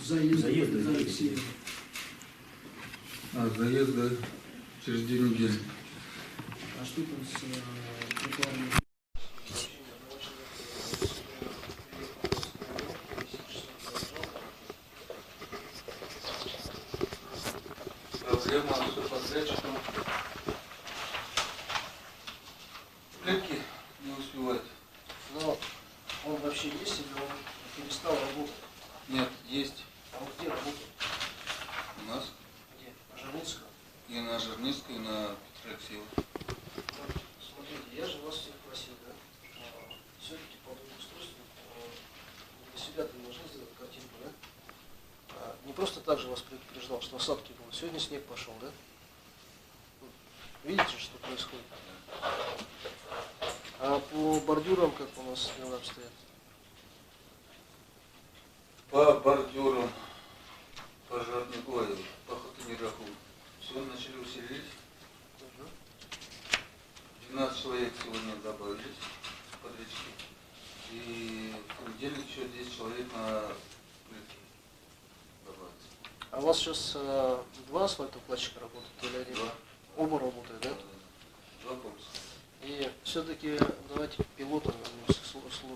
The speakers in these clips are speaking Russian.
Заезды. Заезды через 2 недели. А что там с тротуарами? Проблема с подрядчиком. Плитки не успевает. Но он вообще есть или он перестал работать? Нет, есть. А он где работает? У нас. Где? На Жирницкого? И на Жирницкой, и на Петра Алексеева. Смотрите, я же вас всех просил, да? Все-таки по благоустройству для себя-то должны сделать картинку, да? Не просто так же вас предупреждал, что осадки будут. Сегодня снег пошел, да? Видите, что происходит? А по бордюрам как у нас дела обстоят? По бордюрам, по Жарнику, по Хотынираку. Все начали усилить. 12 человек сегодня добавились подрядчики. И в понедельник еще 10 человек на плитке добавится. А у вас сейчас два асфальтоукладчика работают или один? Два. Оба работают, да? Два бонуса. И все-таки давайте пилотам вернемся к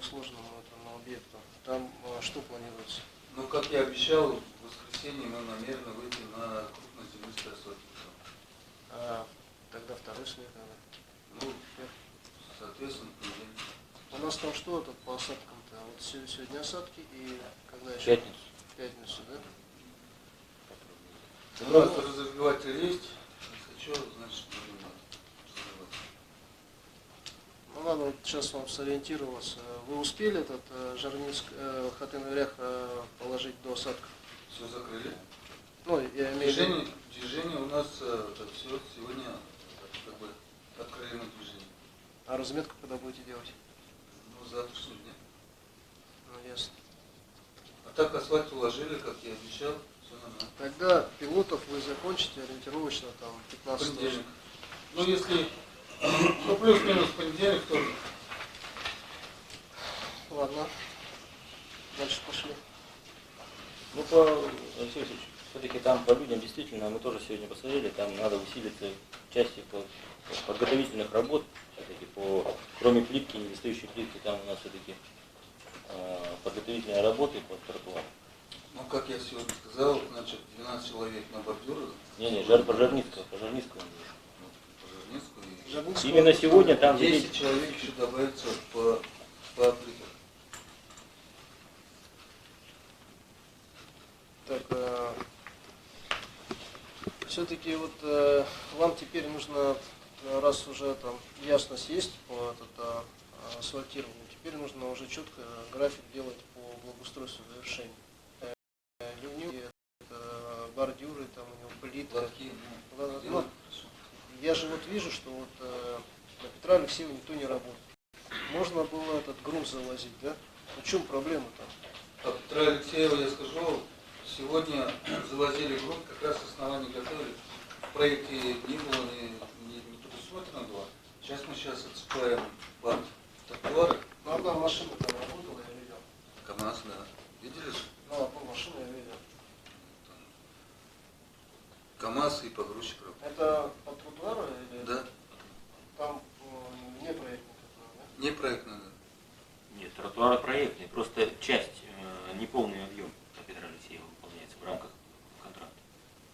сложному этому объекту. Там что планируется? Ну, как я обещал, в воскресенье мы намерены выйти на крупноземлистый асфальт. Тогда второй снег надо. Ну, соответственно, в понедельник. У нас там что это по осадкам-то? Вот сегодня осадки и когда еще? Пятницу. Пятницу, да? У нас разогреватель есть. Если что, значит, будем разогревать. Ну, надо вот сейчас вам сориентироваться. Вы успели этот Жарницк, Хотын-Ирях положить до осадков? Все закрыли. Ну, я имею в виду... Движение у нас все сегодня как бы открыли на движение. А разметку когда будете делать? Ну, завтрашнего дня. Ну, ясно. А так асфальт уложили, как я обещал, все нормально. Тогда пилотов вы закончите ориентировочно там 15 Понедельник. Ну, если, ну, плюс-минус понедельник тоже. Ладно. Дальше пошли. Ну, по Алексей Васильевич, все-таки там по людям действительно, мы тоже сегодня посмотрели, там надо усилиться в части подготовительных работ, все-таки кроме плитки, недостающей плитки, там у нас все-таки подготовительные работы под тротуар. Ну, как я сегодня сказал, значит, 12 человек на бордюрах. Не, по Жарницкому. По Жарницкую. Именно сегодня там 10 человек еще добавится по плитке. Так, все-таки вот вам теперь нужно, раз уже там ясность есть по асфальтированию, теперь нужно уже четко график делать по благоустройству завершения. Бордюры, там у него плитка. Ну, я же вот вижу, что вот на Петра Алексеева никто не работает. Можно было этот грунт завозить, да? В чем проблема там? По Петра Алексеева я скажу, сегодня завозили грунт, как раз основание готовили. В проекте не было, не предусмотрено было. Сейчас мы отсыпаем банк тротуара. Ну, одна машина там работала, я видел. КамАЗ, да. Видели же? Ну, одну машину я видел. КамАЗ и погрузчик работает. Это по тротуару или? Да. Там не проектный тротуар, да? Не проектно, да. Нет, тротуар проектный, просто часть, неполный объем по Петра Алексеева выполняется в рамках контракта.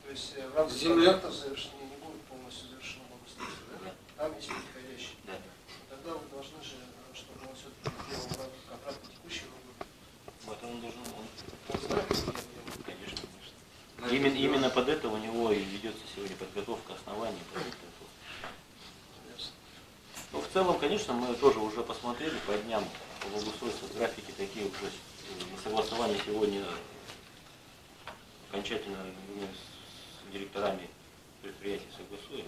То есть в рамках Земля контракта завершения не будет полностью завершено благоустройство, да? Да. Там есть подходящие. Да. Тогда вы должны же, чтобы он все-таки делал в рамках контракта текущего года. Вот он должен, Он знает, какие объемы? конечно. Именно под это у него и ведется сегодня подготовка оснований. Ну, в целом, конечно, мы тоже уже посмотрели по дням по благоустройству, графики такие уже на согласование сегодня окончательно мы с директорами предприятий согласуем.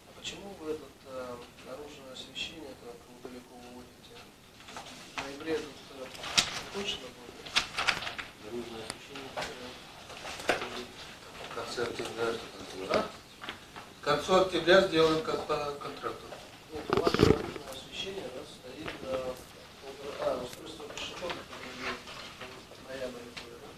А почему вы это наружное освещение так далеко выводите? В ноябре тут точно будет? Наружное освещение. в конце октября. К концу октября сделаем как по контракту. Нет, у вас же наружное освещение, да, стоит устройство пешеходных, ноябрь, да?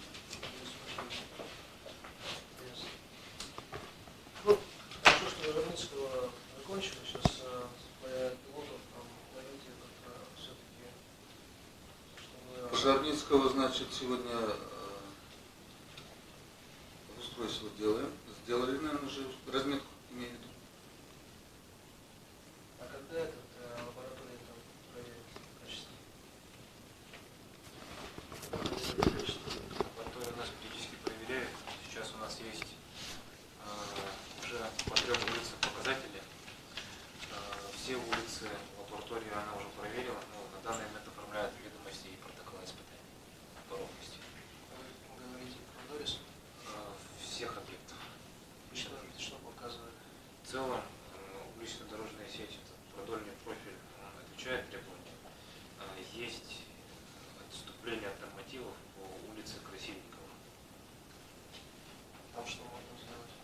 Жабницкого, значит, сегодня устройство делаем. Сделали, наверное, уже разметку, имею в виду. А когда этот лаборатория там проверит качество? Лаборатория у нас периодически проверяет. Сейчас у нас есть уже по 3 улицам показатели. Все улицы лаборатории она уже проверила, но на данный момент оформляет ведомости и протоколы испытаний по ровности. Вы говорите про Дорис? Всех объектов. Что показывает? В целом улично-дорожная сеть, это продольный профиль, он отвечает требованиям. Есть отступление от нормативов по улице Красильникова. Там что можно сделать?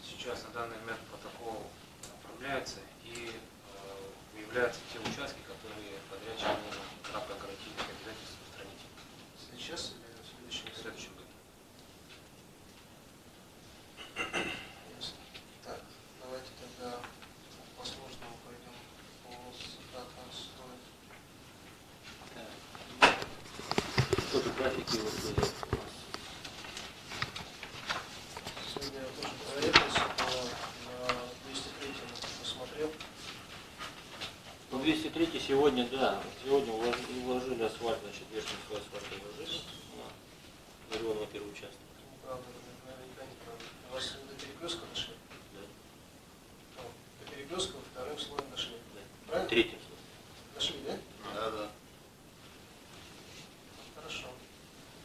Сейчас на данный момент протокол оформляется и выявляются те участки, которые подрядчик должен крапко гарантийных обязательств устранить Сейчас или в следующем в следующем году. Ясно. Так, давайте тогда по сложному пойдем по затратам стоит. Тоже графики вот у нас. Сегодня я тоже проверился на 203 посмотрел. Ну, 203 сегодня, да, сегодня уложили асфальт, значит, верхний слой асфальта уложили на Горионова первый участок. Неправда, наверняка неправда. У вас до перекрестка дошли? Да. Ну, до перекрестка вторым слоем дошли. Да. Правильно? Третьим слоем. Дошли, да? Да, да. Хорошо.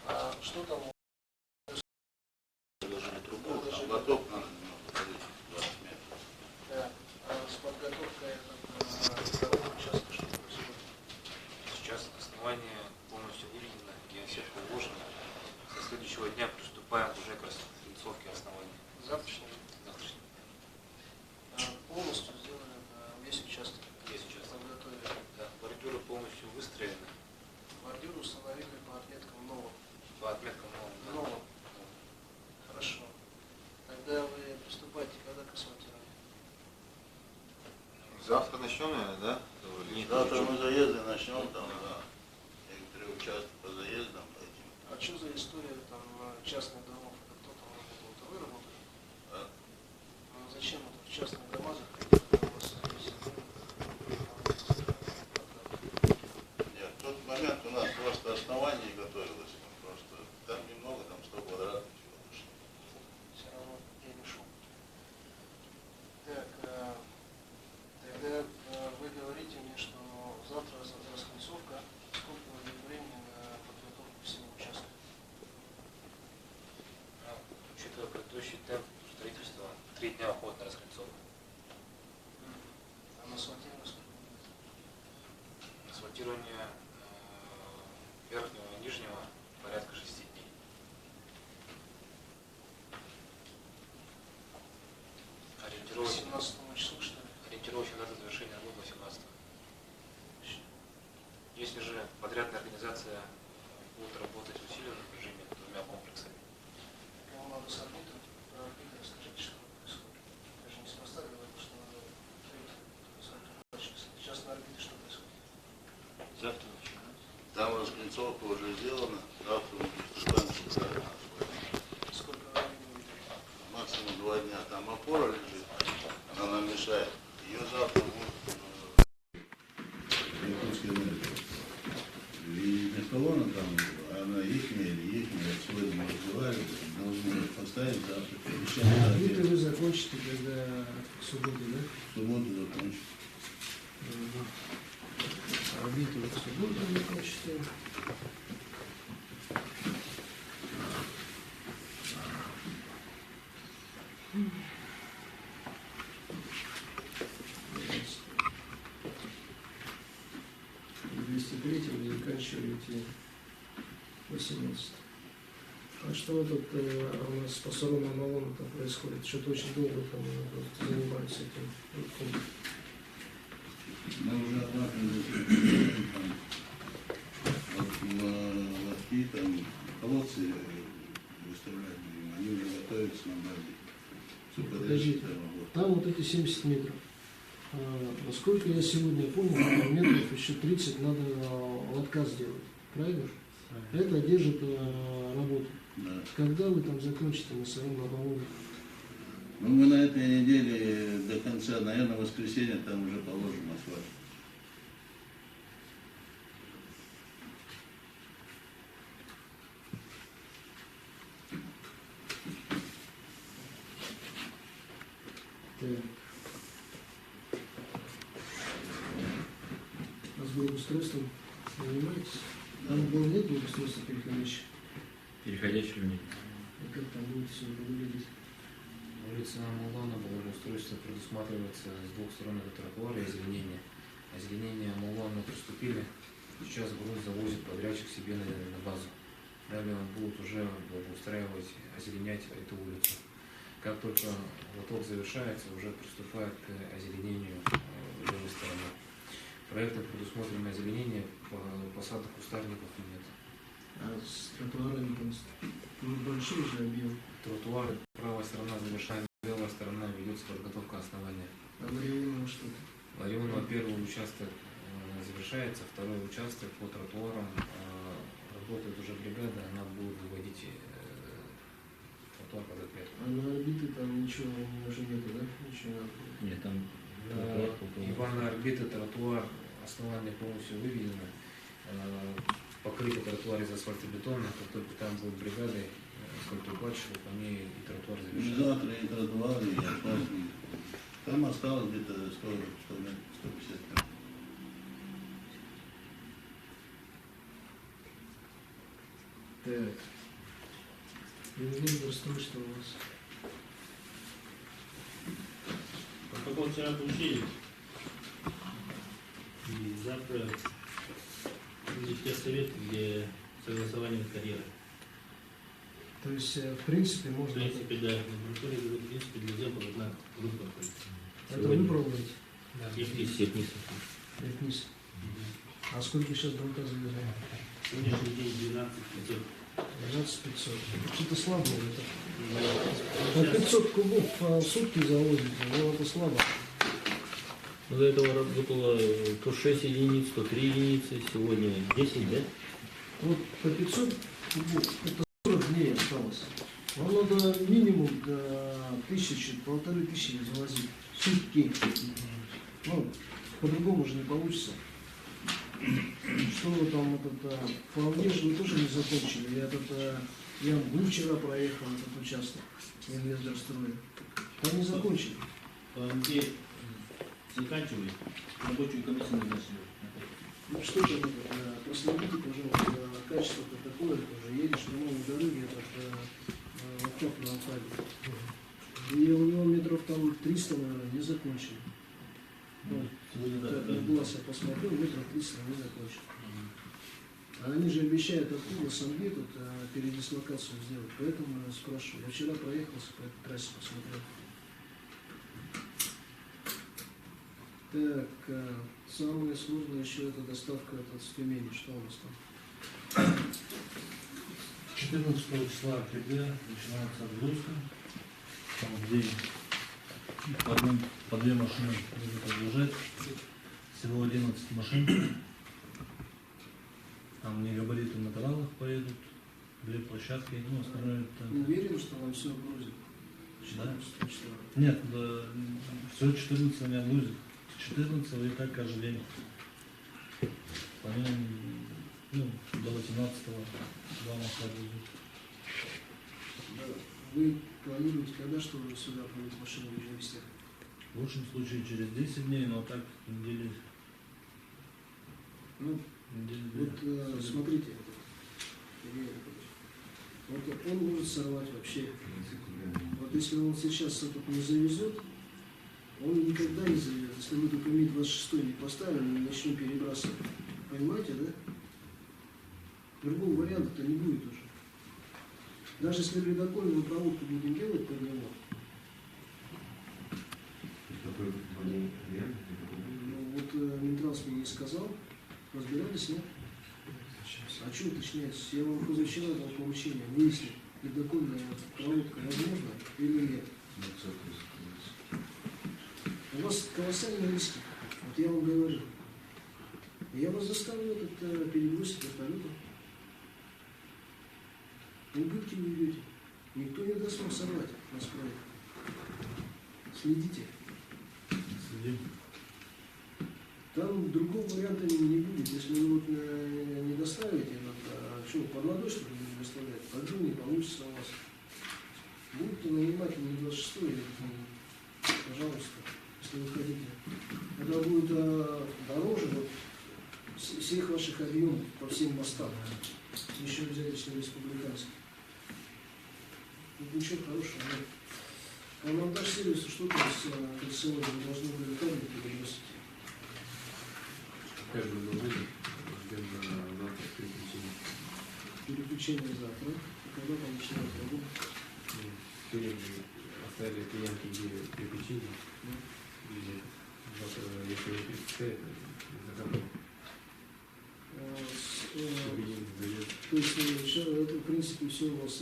А что там? Уложили трубу. Уложили? Лоток надо немного подойти, 20 метров. Да. А с подготовкой второго участка что происходит? Сейчас основание полностью выведено, геосетка уложена. Со следующего дня приступаем уже к раскольцовке основания. Завтрашний? Завтрашнего. Полностью сделали весь участок. Есть участок. Подготовили. Да, бордюры полностью выстроены. Бордюры установили по отметкам новым. По отметкам новым. да. Новым. Хорошо. Тогда вы приступаете когда к асфальтированию? Завтра начнем, наверное, да? Нет, Завтра мы заезды начнем, там, да, некоторые участки по заездам пойдем. А что за история там частных домов? Это кто там работал? Это вы работали? Да. Ну, зачем это в частных домах заходить, когда у вас есть? Нет, в тот момент у нас просто основание готовилось, мы просто, там немного, там 100 квадратов всего дошло. Все равно я не шел. Так, тогда вы говорите мне, что завтра раскольцовка. Сколько будет времени на подготовку всего участка? Учитывая предыдущий темп строительства, 3 дня уходит на раскольцовку. А на асфальтирование сколько будет? Асфальтирование верхнего и нижнего порядка 6 дней. К Ориентировочно 17 числу, что ли? Ориентировочная дата завершения работы 18. Если же подрядная организация будет работать в усиленном режиме 2 комплексами, Кому надо с орбитом, про орбиту расскажите, что происходит. Я же неспроста говорил, что надо сейчас на орбите что происходит? Завтра начинаем. Там раскольцовка уже сделана, завтра мы приступаем к удару. Сколько времени будет? Максимум 2 дня. Там опора лежит, она нам мешает. Ее завтра будут Якутская энергия. И не колонна там, она ихняя или ихняя, сегодня мы разговаривали, должны поставить завтра. Орбиты вы закончите, когда в субботу, да? В субботу закончим. Орбиты вы в субботу закончите. Вы заканчиваете 18. А что вот тут у нас по Сорому Малону там происходит? Что-то очень долго там занимаются этим. Мы уже отрабатывали там, вот в лотки, там колодцы выставлять будем, они уже готовятся на базе. Все Подождите. подождите. Там вот эти 70 метров. Насколько я сегодня понял, метров еще 30 надо лотка сделать. Правильно? Это держит работу. Да. Когда вы там закончите на своем лобовом? Ну, мы на этой неделе до конца, наверное, воскресенье там уже положим асфальт. Так. А с благоустройством занимаетесь? Там было нет благоустройства переходящих? Переходящий в них. И как там будет все выглядеть? Улица Амулана, благоустройство предусматривается с двух сторон от тротуара и озеленение. Озеленение Амулана приступили. Сейчас груз завозит подрядчик себе на базу. Далее он будет уже благоустраивать, озеленять эту улицу. Как только лоток завершается, уже приступает к озеленению левой стороны. Проектом предусмотрено озеленение, посадок кустарников нет. А с тротуарами там большой же объем. Тротуар, правая сторона завершает, левая сторона ведется подготовка основания. А Ларионова что-то? Ларионова первый участок завершается, второй участок по тротуарам работает уже бригада, она будет выводить тротуар под отметку. А на орбиты там ничего уже нету, да? Ничего не надо. Нет, там Ивана орбиты, тротуар, основание полностью выведено. Покрытие тротуара из асфальтобетона, как только там будет бригады, асфальтоукладчиков, они и тротуар завершают. Завтра и тротуары, и асфальт. Там осталось где-то 100 метров, 150 метров. Так. Инженерное расстройство у вас. Протокол вчера получили. И завтра будет техсовет, где согласование карьеры. То есть, в принципе, В можно... принципе, да, лаборатория, в принципе, для дела одна группа. Это вы пробуете? Техницы. Вниз. А сколько сейчас до указа завезли? Сегодняшний день 12 500. 12 500. Что-то слабо это. По 500 кубов в сутки завозите, но это слабо. Ну, до этого работало то 6 единиц, то 3 единицы, сегодня 10, да? Вот по 500 кубов, это 40 дней осталось. Вам надо минимум до 1000-1500 завозить. Сутки. Ну, по-другому же не получится. Что вы там, вполне же вы тоже не закончили. Я вчера проехал этот участок, инвестор-строя. Там не закончили. Где заканчивали, рабочую комиссию назначили. Ну что там, проследите, пожалуйста, за качество протокола, уже едешь по новой дороге, лоток на Алфаве. И у него метров там 300, наверное, не закончили. Ну, так, на глаз я посмотрел, метров 300 не закончили. А они же обещают оттуда самги тут передислокацию сделать, поэтому я спрашиваю. Я вчера проехался по этой трассе, посмотрел. Так, самое сложное еще это доставка с Тюмени. Что у нас там? 14 числа октября начинается отгрузка. Там в день по две машины будут отгружать. Всего 11 машин. Там не габариты на тралах поедут, две площадки, ну остальное это... Уверен, что вам все грузит? Да. 14 числа. Нет, все 14 не отгрузят. 14 и так каждый день. Планируем, ну, до 18-го два моста отгрузить. Вы планируете, когда что вы сюда будете машину завести? В лучшем случае через 10 дней, но так недели. Ну, недели вот смотрите, Илья Яковлевич, вот он может сорвать вообще. Вот если он сейчас этот не завезет, он никогда не завезет. Если мы только МИ-26 не поставим и начнем перебрасывать. Понимаете, да? Другого варианта-то не будет уже. Даже если ледокольную проводку будем делать под него, ну, вот Минтранс мне не сказал, разбирались, нет? А что уточнять? Я вам позавчера дал поручение, выяснить, ледокольная проводка возможна или нет. У вас колоссальные риски. Вот я вам говорю. Я вас заставлю перебросить вертолетом. Убытки не идете. Никто не даст вам сорвать наш проект. Следите. Следим. Там другого варианта не будет. Если вы вот не доставите, что, под водой что ли будете доставлять? Под не получится у вас. Будете нанимать не 26 или пожалуйста, если вы хотите. Это будет дороже вот, всех ваших объемов по всем мостам. Еще взять, если республиканский. Тут ничего хорошего нет. А монтаж сервиса что-то сегодня вы должны были кабель перебросить. Как бы мы выйдем, ждем на завтра переключение. Переключение завтра. Когда там начинают работу? Сегодня оставили клиенту где переключение. И завтра, если не переключает, закатываем. То есть, в принципе, все у вас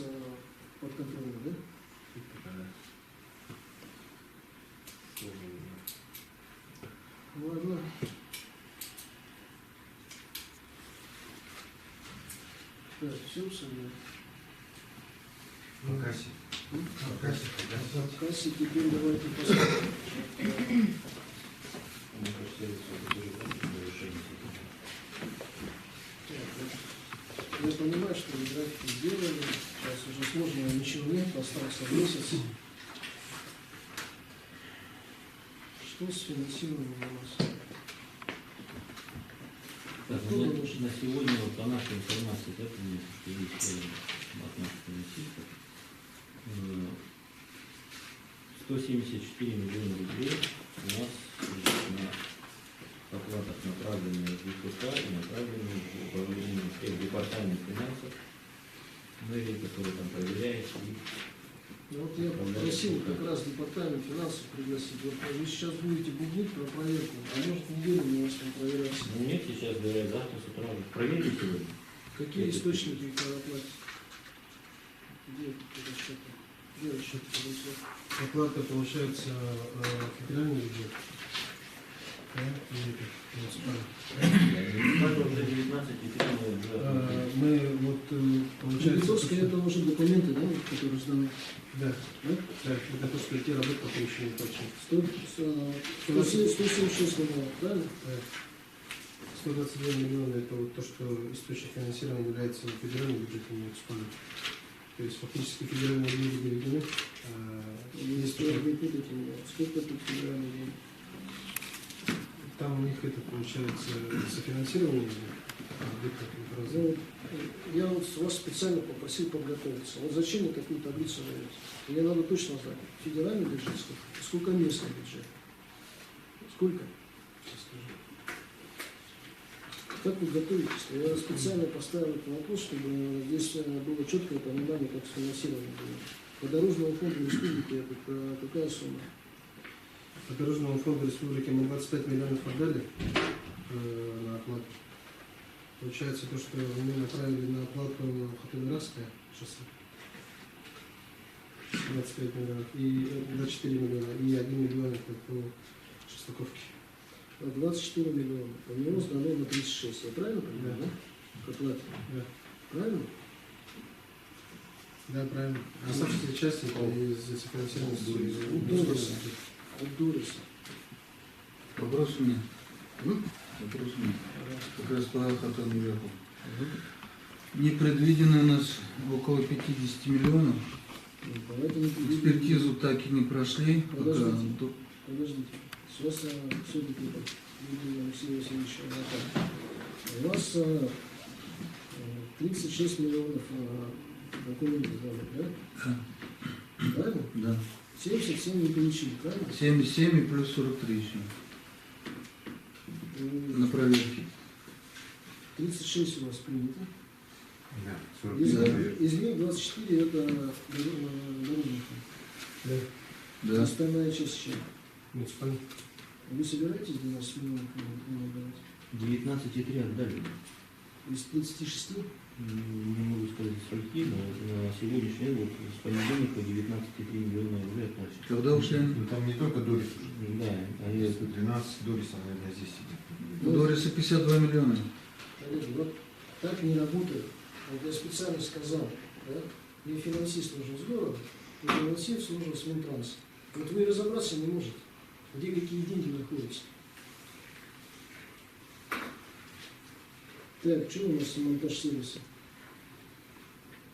под контролем, да? Ладно. Так, все абсолютно. По кассе. По кассе. В кассе теперь давайте посмотрим. Я понимаю, что вы графики сделали, сейчас уже сложного ничего нет, остался месяц. Что с финансированием у нас? Так, ну, на сегодня, вот, по нашей информации, да, конечно, что есть от наших финансистов, 174 миллиона рублей у нас на оплатах направлены в ВКК и направлены в управление в департамент финансов, мэрии, который там проверяет. Ну, вот я попросил как раз департамент финансов пригласить. Вот вы сейчас будете бубнить про проверку, а может неделю не вас там проверяться. Ну, нет, сейчас говорят, завтра с утра уже проверите сегодня. Какие источники по оплате? Где это расчеты? Где расчеты получают? Оплата получается федеральный бюджет. Уже 19 Мы вот получается... Литовская это уже документы, да, вот, которые сданы? Да. Да? Да, это то, что те работы пока еще не точно. 176 миллионов, правильно? 122 миллиона это вот то, что источник финансирования является федеральным бюджетом муниципальным. То есть фактически федеральные деньги доведены. Если вы путаете меня, сколько тут федеральных денег? Там у них это получается софинансирование объектов инфраструктуры. Ну, я вот вас специально попросил подготовиться. Вот зачем мне такую таблицу даете? Мне надо точно знать, федеральный бюджет сколько местный бюджет. Сколько? Как вы готовитесь? Я специально поставил этот вопрос, чтобы здесь было четкое понимание, как с финансированием было. По дорожному фонду республики это какая сумма? По Дорожному фонду республики мы 25 миллионов отдали на оплату. Получается то, что мы направили на оплату Хотелеровское шоссе. 25 миллионов и 24 миллиона и 1 миллион это по Шестаковке. 24 миллиона. У него сдано на 36. Я правильно понимаю, да? К оплате. Да. Правильно? Да, правильно. Оставшиеся части из софинансирования. Удурис. Вопрос у меня. Вопрос у меня. Как раз сказал Хатан наверху. Не предвидено у нас около 50 миллионов. Экспертизу так и не прошли. Подождите. Сейчас все-таки Юрий Алексей Васильевич у вас 36 миллионов документов дали, да? Правильно? Да. 77 не получили, правильно? 77 и плюс 43 еще. На проверке. 36 у вас принято. Да, Из них 24 это дорожный фонд. Да. Остальная часть чем? Муниципальный. Вы собираетесь 12 миллионов отдавать? 19,3 отдали. из 36? Не могу сказать скольки, но на сегодняшний день, вот с понедельника 19,3 миллиона рублей относится. Когда ушли они? Ну там не только Дорис уже. Да, они Если 12 Дориса, наверное, здесь сидит. У Дориса 52 миллиона. Коллеги, вот так не работает. Вот я специально сказал, да? И финансист нужен с города, и финансист нужен с Минтранса. Вот вы разобраться не можете, где какие деньги находятся. Так, что у нас монтаж сервиса?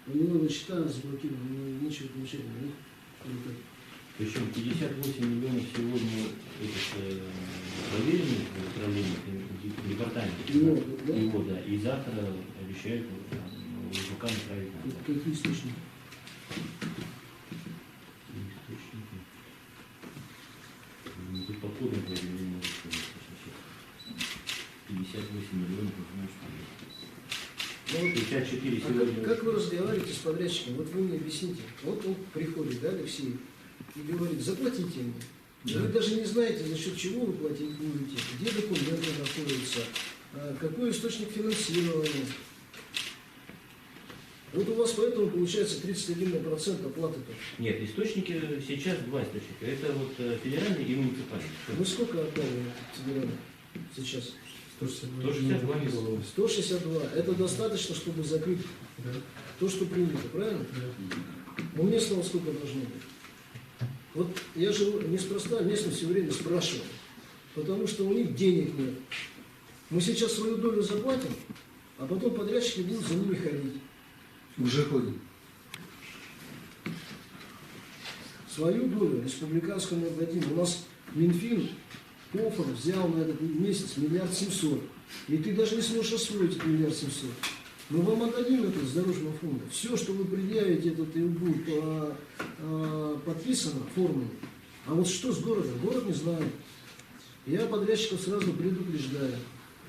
У него на счета заблокированы, нечего получать, да? Или как? Причем 58 миллионов сегодня проверены в управлении департамента. Его, да? Его, да. И завтра обещают ВК направить на Это какие источники? источники. Тут по коду проверено 58 миллионов, знаешь, Ну, вот 54 а сегодня. как вы разговариваете с подрядчиком? Вот вы мне объясните. Вот он приходит, да, Алексей, и говорит, заплатите мне. Да. Вы даже не знаете, за счет чего вы платить будете, где документы находятся, какой источник финансирования. Вот у вас поэтому получается 31% оплаты только. Нет, источники сейчас два источника. Это вот федеральный и муниципальный. Вы сколько отдали федеральным сейчас? 162 миллиона. 162. Это достаточно, чтобы закрыть то, что принято, правильно? У местного сколько должно быть? Вот я же неспроста местных все время спрашиваю, потому что у них денег нет. Мы сейчас свою долю заплатим, а потом подрядчики будут за ними ходить. Уже ходим. Свою долю республиканскую мы отдадим. У нас Минфин кофр взял на этот месяц 1 700 000 000. И ты даже не сможешь освоить этот 1 700 000 000. Мы вам отдадим это с дорожного фонда. Все, что вы предъявите, это и будет подписано формами. А вот что с городом? Город не знает. Я подрядчиков сразу предупреждаю.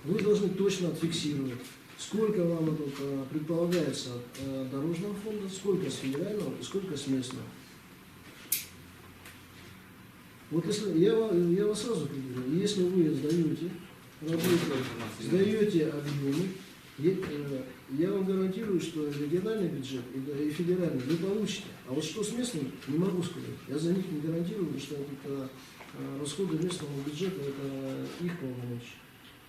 Вы должны точно отфиксировать, сколько вам это предполагается от дорожного фонда, сколько с федерального и сколько с местного. Вот если я вас сразу предупреждаю, если вы сдаете работу, сдаете объемы, я вам гарантирую, что региональный бюджет и федеральный вы получите. А вот что с местным, не могу сказать. Я за них не гарантирую, потому что это расходы местного бюджета, это их полномочия.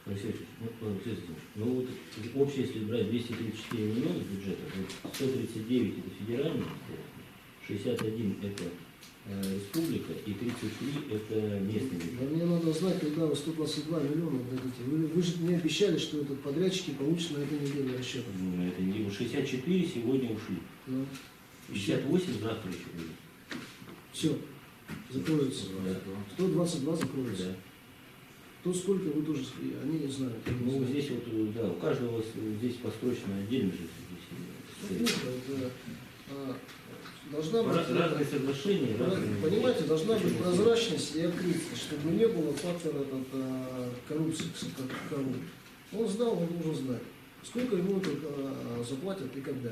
Алексей Алексеевич, ну вот общее, если брать 234 миллиона бюджета, вот 139 это федеральный, 61 это республика и 33 это местный бюджет. Да мне надо знать, когда вы 122 миллиона дадите. Вы же мне обещали, что этот подрядчики получат на этой неделе расчет. Ну, это не 64 сегодня ушли. Ну, 58 завтра еще будет. все, закроется. 122 закроется. Да. То сколько вы тоже, они не знают. я не Ну знаю. здесь вот, да, у каждого здесь построено отдельно же. Здесь, Это, должна быть, разные соглашения, разные. понимаете, должна быть прозрачность и открытость, чтобы не было фактора коррупции. Он знал, он должен знать, сколько ему заплатят и когда.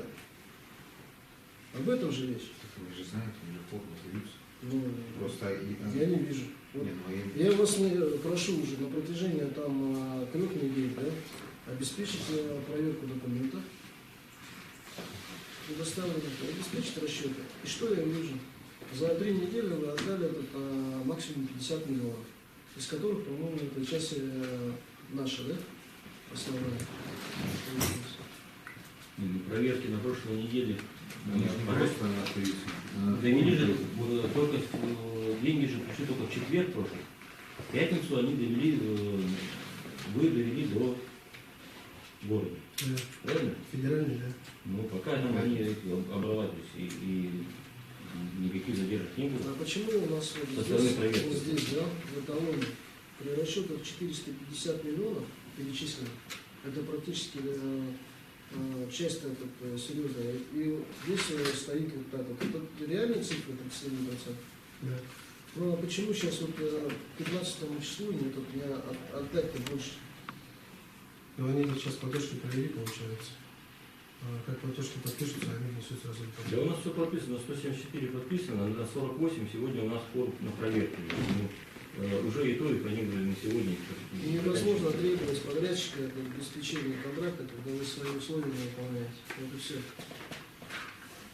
Об этом же речь. Вы же знаете, уже форму даются. Ну, Просто я не вижу. Вот Нет, ну, я- я вас прошу уже на протяжении 3 недель, да, обеспечить проверку документов, обеспечить расчеты. И что я вижу? За 3 недели вы отдали максимум 50 миллионов, из которых, по-моему, это часть наша, да, основная. Проверки на прошлой неделе. они же не просто на активизм. Довели же, только деньги же пришли только в четверг прошлый. В пятницу они довели, вы довели до города. Да. Правильно? Федеральный, да. Ну, пока там они обрабатывались и никаких задержек не было. А почему у нас вот Со стороны здесь, проверки. вот здесь, да, в эталоне, при расчетах 450 миллионов перечислено, это практически часть серьезная. И здесь стоит вот так вот. Это реальные цифры 31%. Да. Ну а почему сейчас вот к 15 числу нет от меня отдать-то больше? Ну они сейчас платежки провели, получается. Как платежки подпишутся, они несут результат. Да у нас все прописано, 174 подписано, на 48 сегодня у нас форум на проверке. Ну, уже и то, и проигрывали на сегодня. И невозможно требовать подрядчика это обеспечение контракта, когда вы свои условия не выполняете. Вот и все.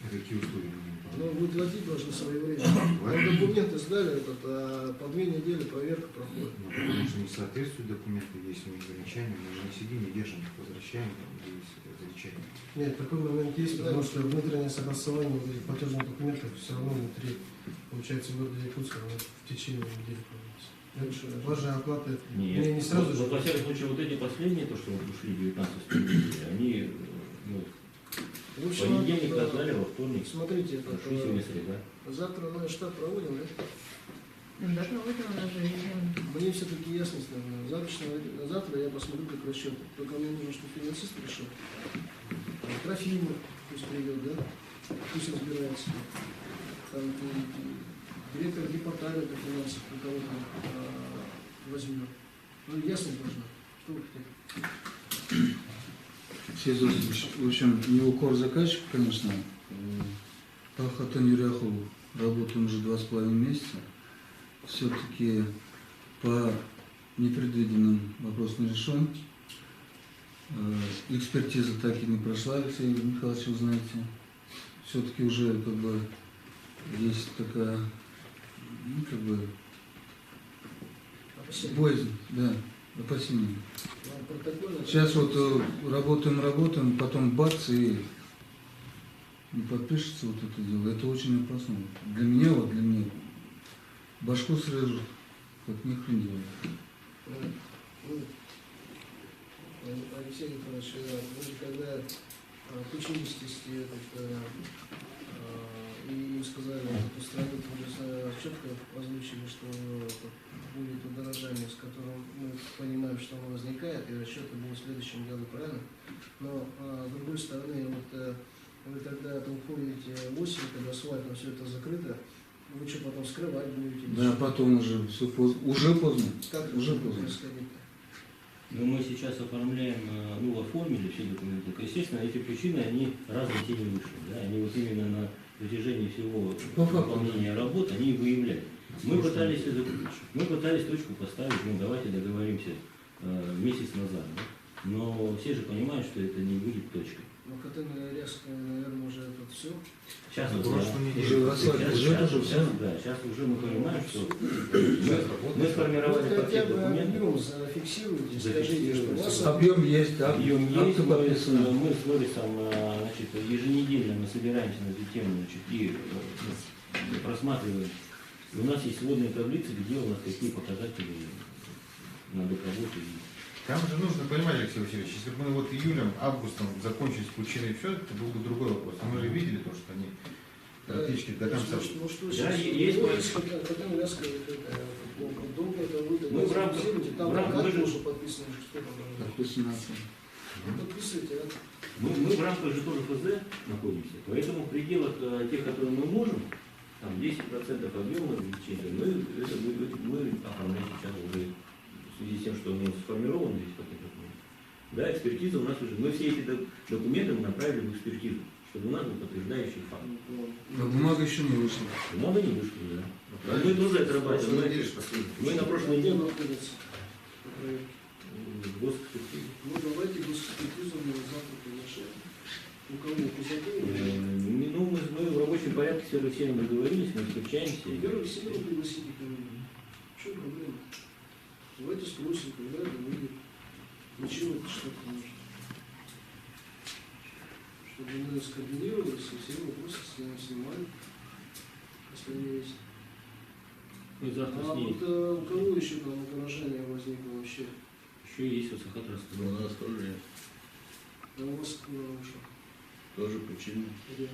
И какие условия мы не Но выполняем? вы платить должны своевременно. Вам документы сдали, а по 2 недели проверка проходит. Ну, потому что не соответствуют документы, есть у них замечания, мы же не сидим, не держим, их возвращаем, там, где есть замечания. Нет, такой момент есть, потому что внутреннее согласование вот этих платежных документов все равно внутри, получается, в городе Якутска оно в течение недели проводится. Даже оплаты Нет, не сразу же. вот, во всяком случае, вот эти последние, то, что вот ушли 19 исполнителей, они ну, В в общем, понедельник отдали, во вторник. смотрите, это, Хорошо, сегодня среда. завтра мы штаб проводим, да? Да, проводим у нас же ежедневно. Мне все-таки ясность нужна. Завтра я посмотрю как расчеты. Только мне нужно, чтобы финансист пришел. Трофимов пусть придет, да? Пусть разбирается. Там директор департамента финансов, у кого там возьмет. Ну, ясность должна. Что вы хотите? Алексей Зосимович, в общем, не укор заказчика, конечно. По Хатан Юряхову работаем уже 2,5 месяца. Все-таки по непредвиденным вопрос не решен. Экспертиза так и не прошла, Алексей Михайлович, вы знаете. Все-таки уже как бы есть такая, ну, как бы, боязнь, да, опасение. Сейчас вот работаем, потом бац, и не подпишется вот это дело. Это очень опасно. Для меня, башку срежут, как ни хрен делать. Алексей Николаевич, вы же когда учились и сказали, эту страну уже четко озвучили, что будет удорожание, с которым мы понимаем, что оно возникает, и расчеты будут в следующем году, правильно? Но с другой стороны, вот вы когда уходите осенью, когда асфальтом все это закрыто, вы что потом скрывать будете? Да, потом уже все поздно. Уже поздно. Как уже это поздно. происходить? Но мы сейчас оформляем, ну, оформили все документы. Естественно, эти причины, они разные тени вышли. Да? Они вот именно на протяжении всего выполнения работ, они и выявляют. Мы пытались точку поставить, ну, давайте договоримся месяц назад. Да? Но все же понимают, что это не будет точкой. Ну, Хатен резко, наверное, уже это все. Сейчас На вот, прошлой неделе. Уже рассмотрели, сейчас уже мы понимаем, что мы сформировали Вы хотя пакет бы документов. объем зафиксируйте, скажите, что у вас Объем есть, да? Объем есть, Акты подписаны. мы с Лорисом, значит, еженедельно мы собираемся на эту тему, значит, и просматриваем. И у нас есть сводные таблицы, где у нас какие показатели надо работать. Там же нужно понимать, Алексей Васильевич, если бы мы вот июлем, августом закончили с Пучиной и все, это был бы другой вопрос. А мы же видели то, что они практически до конца. Ну, что Да, сейчас? есть Хатен резко, долго это вы Мы в рамках- там в рамках как даже- уже подписано, что там должно быть? Подписано. Ну, подписывайте, а? Мы в рамках же тоже ФЗ находимся, поэтому в пределах тех, которые мы можем, там 10% объема увеличения, мы оформляем сейчас уже в связи с тем, что у нас сформирован здесь пакет документов. Да, экспертиза у нас уже, мы все эти документы мы направили в экспертизу, чтобы у нас был подтверждающий факт. Но бумага еще не вышла. Бумага не вышла, да. Но мы тоже отрабатываем. Мы на прошлой Где неделе находится? госэкспертизу. Ну, давайте госэкспертизу мы завтра приглашаем. У кого? Кузакова? Ну, мы в рабочем порядке с Алексеем договорились, мы встречаемся. Первый всегда пригласите кого-нибудь. В чем проблема? Давайте спросим, когда это выйдет. Ничего это что-то нужно. Чтобы мы скоординировались и все вопросы снимали, если они есть. Мы завтра А с ней. вот у кого еще там удорожание возникло вообще? Еще есть вот Сахат У рассказал. нас тоже есть. А у вас что? Тоже Пучина. Где?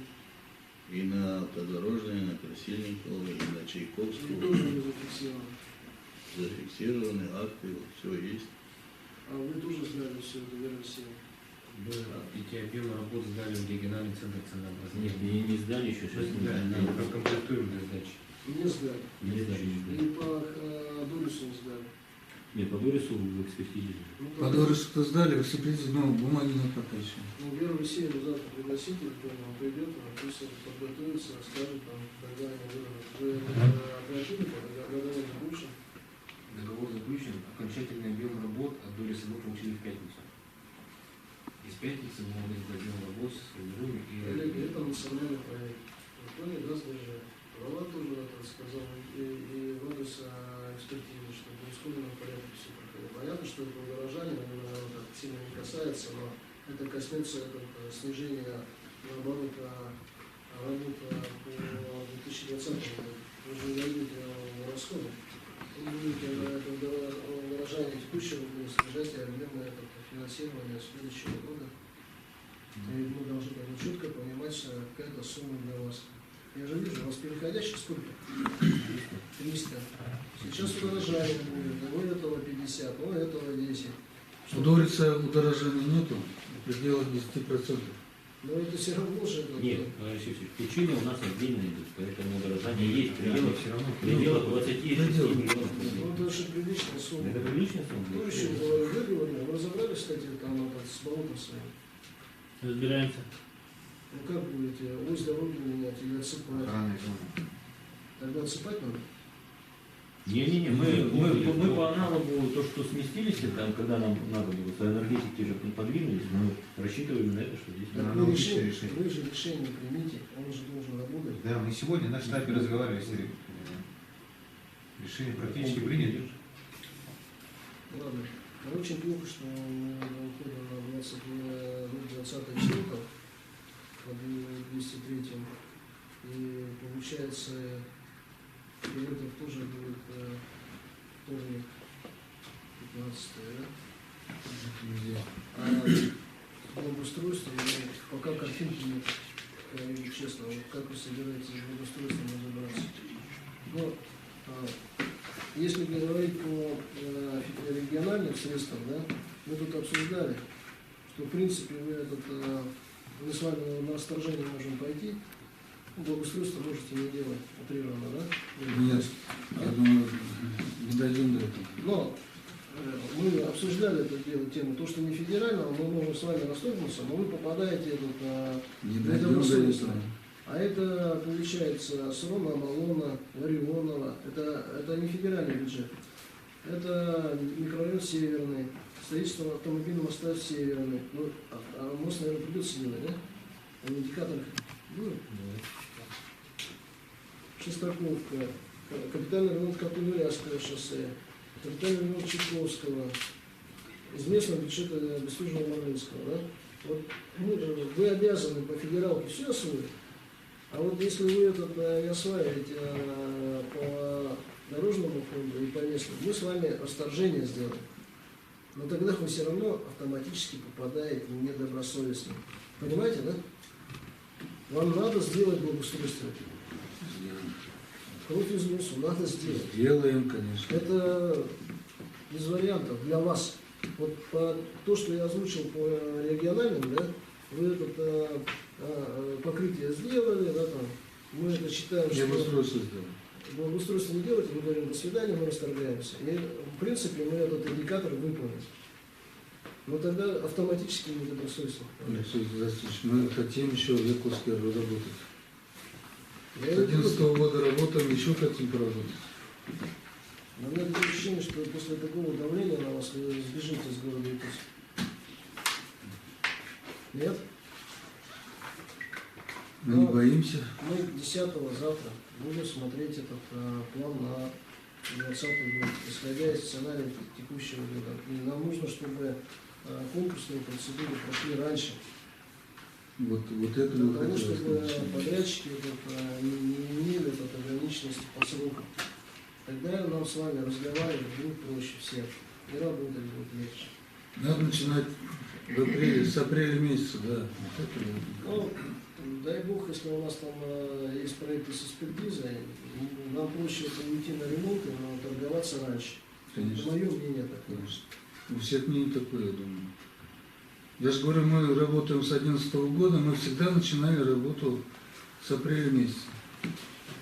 И на Автодорожной, и на Красильниковой, и на Или Чайковскую. тоже не зафиксировано? Зафиксированы акты, вот все есть. А вы тоже знали все это, верно, все? Мы эти объемы работ сдали в региональный центр ценообразования. Нет, не сдали еще, сейчас не Да, сдали. мы прокомплектуем для сдачи. Не сдали. Не сдали, не сдали. И по Дорису не сдали. Нет, по Дорису в экспертизе. Ну, По Дорису-то сдали, в экспертизе, но бумаги нет пока еще. Ну, Веру Алексеевну завтра пригласите, он придет, она пусть подготовится, расскажет, там, когда они выиграют. Вы оперативника, когда они лучше. договор заключен, окончательный объем работ от доли СМУ получили в пятницу. Из пятницы мы могли сдать объем работ, сформируем Коллеги, это национальный проект. Никто не даст даже. Глава тоже это сказал, и в адрес экспертизы, чтобы в ускоренном порядке все проходило. Понятно, что это удорожание, наверное, так сильно не касается, но это коснется снижения, наоборот, работы по 2020 году. Вы же увеличите расходы. Вы будете это удорожание текущего года снижать объемы финансирования следующего года. И мы должны четко понимать, что какая-то сумма для вас. Я же вижу, у вас переходящих сколько? 300. Сейчас удорожание будет, у этого 50, у этого 10. Удовлетвориться удорожания нету, в пределах 10%. Но это все равно же... Нет, причины у нас отдельно идут, поэтому удорожание есть в пределах 27 миллионов. Ну, это же приличная сумма. Это приличная сумма? Ну, еще выговорили, вы разобрались, кстати, там с болотом своим? Разбираемся. Ну, как будете? Ось дороги менять или отсыпать? Тогда отсыпать надо? Не-не-не, мы по аналогу, то, что сместились, там, когда нам надо было, по энергетике же подвинулись, мы рассчитывали на это, что здесь Так надо вы же решение примите, он же должен работать. Да, мы сегодня на штабе разговаривали с решение практически принято. Ладно. Но очень плохо, что мы уходим на 20 число, по 203, и получается, это тоже будет вторник, 15, да? А благоустройство, пока картинки нет, я вижу честно, вот как вы собираетесь с благоустройством разобраться. Но если говорить по региональным средствам, да, мы тут обсуждали, что в принципе мы с вами на расторжение можем пойти, благоустройство можете не делать, утрированно, да? Нет, я думаю, не дойдем до этого. Но мы обсуждали эту тему, то, что не федерального, мы можем с вами расторгнуться, но вы попадаете не в дойдем до этого. А это получается Срона, Малона, Ларионова, это не федеральный бюджет. Это микрорайон Северный, строительство автомобильного моста Северный. Ну, а мост, наверное, придется делать, да? А индикатор будет? Шестаковка, капитальный ремонт Катулевского шоссе, капитальный ремонт Чайковского, из местного бюджета Бестужного-Маринского, да? Вот вы обязаны по федералке все освоить, а вот если вы не осваиваете по дорожному фонду и по местному, мы с вами расторжение сделаем. Но тогда вы все равно автоматически попадаете в недобросовестно. Понимаете, да? Вам надо сделать благоустройство. Кровь из носу надо сделать. Сделаем, конечно. Это без вариантов для вас. Вот по то, что я озвучил по региональным, да, вы это покрытие сделали, да, там, мы это считаем, что Благоустройство сделаем. благоустройство не делайте, мы говорим до свидания, мы расторгаемся. И в принципе мы этот индикатор выполним. Но тогда автоматически мы добросовестно. Алексей Здравствуйте, мы хотим еще в Якутске работать. С Я 2011 года работаем, еще хотим поработать. Но у меня такое ощущение, что после такого давления на вас вы сбежите с города Якутска. Нет? Мы не боимся. Мы 10-го завтра будем смотреть этот план на 2020 год, исходя из сценария текущего года. И нам нужно, чтобы конкурсные процедуры прошли раньше. Вот это Для мы того, хотели чтобы сказать. подрядчики не имели ограниченности по сроку. Тогда нам с вами разговаривать будет проще всех. И работать будет легче. Надо начинать в апреле, с апреля месяца, да. Ну, дай бог, если у нас там есть проекты с экспертизой, нам проще это уйти на ремонт, но торговаться раньше. Конечно. Это мое мнение такое. Конечно. У всех мнений такое, я думаю. Я же говорю, мы работаем с 2011 года, мы всегда начинали работу с апреля месяца.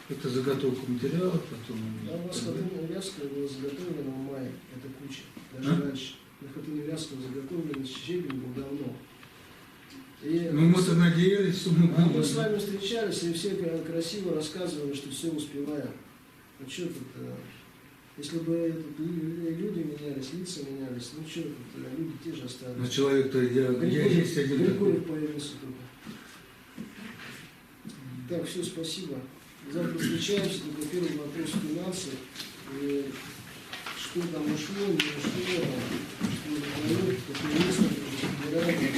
Это заготовка материалов, потом... А у вас Хотын-Ильявская была заготовлена в мае, это куча, даже раньше. На Хотын-Ильявском заготовлен щебень был давно. И ну мы-то надеялись, что мы мы с вами встречались, и все красиво рассказывали, что все успеваем. Ну что тут... Если бы люди менялись, лица менялись, ну что, люди те же остались. Но человек-то, я есть один Григорьев такой. появился только. Так, все, спасибо. Завтра встречаемся, только первый вопрос финансы. И что там ушло, не ушло, там, что не дает, какие места, федеральные,